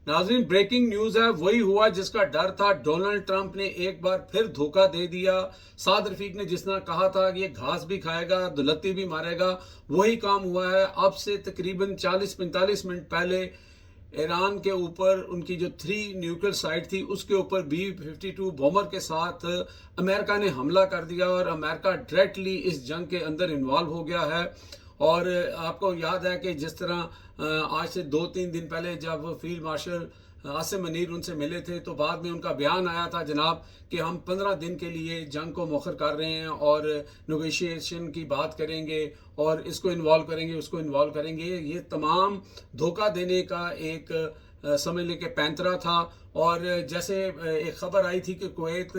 नाज़रीन, breaking news है, वही हुआ जिसका डर था। डोनाल्ड ट्रंप ने एक बार फिर धोखा दे दिया। साद रफीक ने जिस तरह कहा था कि ये घास भी खाएगा, दुलत्ती भी मारेगा, वही काम हुआ है। अब से तकरीबन 40-45 मिनट पहले ईरान के ऊपर उनकी जो 3 न्यूक्लियर साइट थी उसके ऊपर B-52 बॉम्बर के साथ अमेरिका ने हमला कर दिया और अमेरिका डायरेक्टली इस जंग के अंदर इन्वॉल्व हो गया है। और आपको याद है कि जिस तरह आज से 2-3 दिन पहले जब फील्ड मार्शल आसिम मनीर उनसे मिले थे तो बाद में उनका बयान आया था जनाब कि हम 15 दिन के लिए जंग को मौखर कर रहे हैं और नेगोशिएशन की बात करेंगे और इसको इन्वॉल्व करेंगे, उसको इन्वॉल्व करेंगे। ये तमाम धोखा देने का एक समझ लें कि पैंतरा था। और जैसे एक खबर आई थी कि कुवैत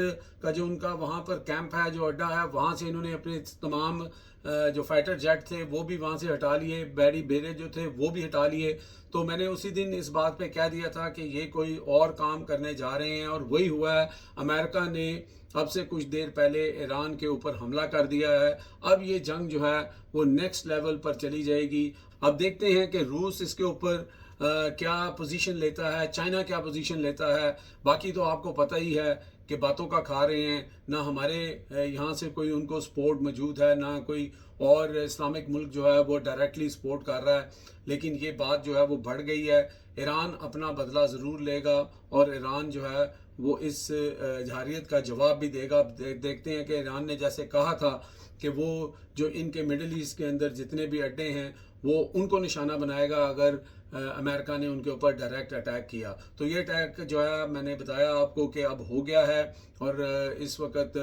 का जो उनका वहाँ पर कैंप है, जो अड्डा है, वहाँ से इन्होंने अपने तमाम जो फाइटर जेट थे वो भी वहाँ से हटा लिए, बैरी बेरे जो थे वो भी हटा लिए। तो मैंने उसी दिन इस बात पे कह दिया था कि ये कोई और काम करने जा रहे हैं और वही हुआ है। अमेरिका ने अब से कुछ देर पहले ईरान के ऊपर हमला कर दिया है। अब ये जंग जो है वो नेक्स्ट लेवल पर चली जाएगी। अब देखते हैं कि रूस इसके ऊपर क्या पोजीशन लेता है, चाइना क्या पोजीशन लेता है। बाकी तो आपको पता ही है कि बातों का खा रहे हैं, ना हमारे यहाँ से कोई उनको सपोर्ट मौजूद है, ना कोई और इस्लामिक मुल्क जो है वो डायरेक्टली सपोर्ट कर रहा है। लेकिन ये बात जो है वो बढ़ गई है। ईरान अपना बदला ज़रूर लेगा और ईरान जो है वो इस जहारियत का जवाब भी देगा। देखते हैं कि ईरान ने जैसे कहा था कि वो जो इनके मिडल ईस्ट के अंदर जितने भी अड्डे हैं वो उनको निशाना बनाएगा अगर अमेरिका ने उनके ऊपर डायरेक्ट अटैक किया। तो ये अटैक जो है मैंने बताया आपको कि अब हो गया है। और इस वक्त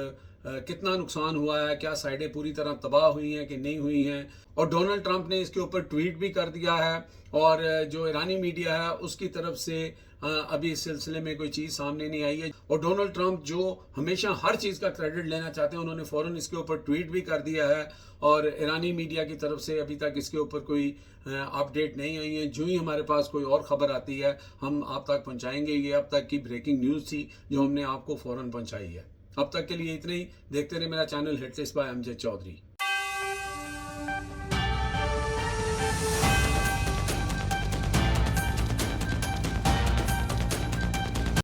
कितना नुकसान हुआ है, क्या साइडें पूरी तरह तबाह हुई हैं कि नहीं हुई हैं। और डोनाल्ड ट्रंप ने इसके ऊपर ट्वीट भी कर दिया है। और जो ईरानी मीडिया है उसकी तरफ से अभी इस सिलसिले में कोई चीज़ सामने नहीं आई है। और डोनाल्ड ट्रंप जो हमेशा हर चीज़ का क्रेडिट लेना चाहते हैं, उन्होंने फ़ौरन इसके ऊपर ट्वीट भी कर दिया है। और ईरानी मीडिया की तरफ से अभी तक इसके ऊपर कोई अपडेट नहीं आई है। जो ही हमारे पास कोई और ख़बर आती है हम आप तक पहुंचाएंगे। ये अब तक की ब्रेकिंग न्यूज़ थी जो हमने आपको फ़ौरन पहुंचाई है। अब तक के लिए इतना ही। देखते रहे मेरा channel hit list by Amjad Chaudhary.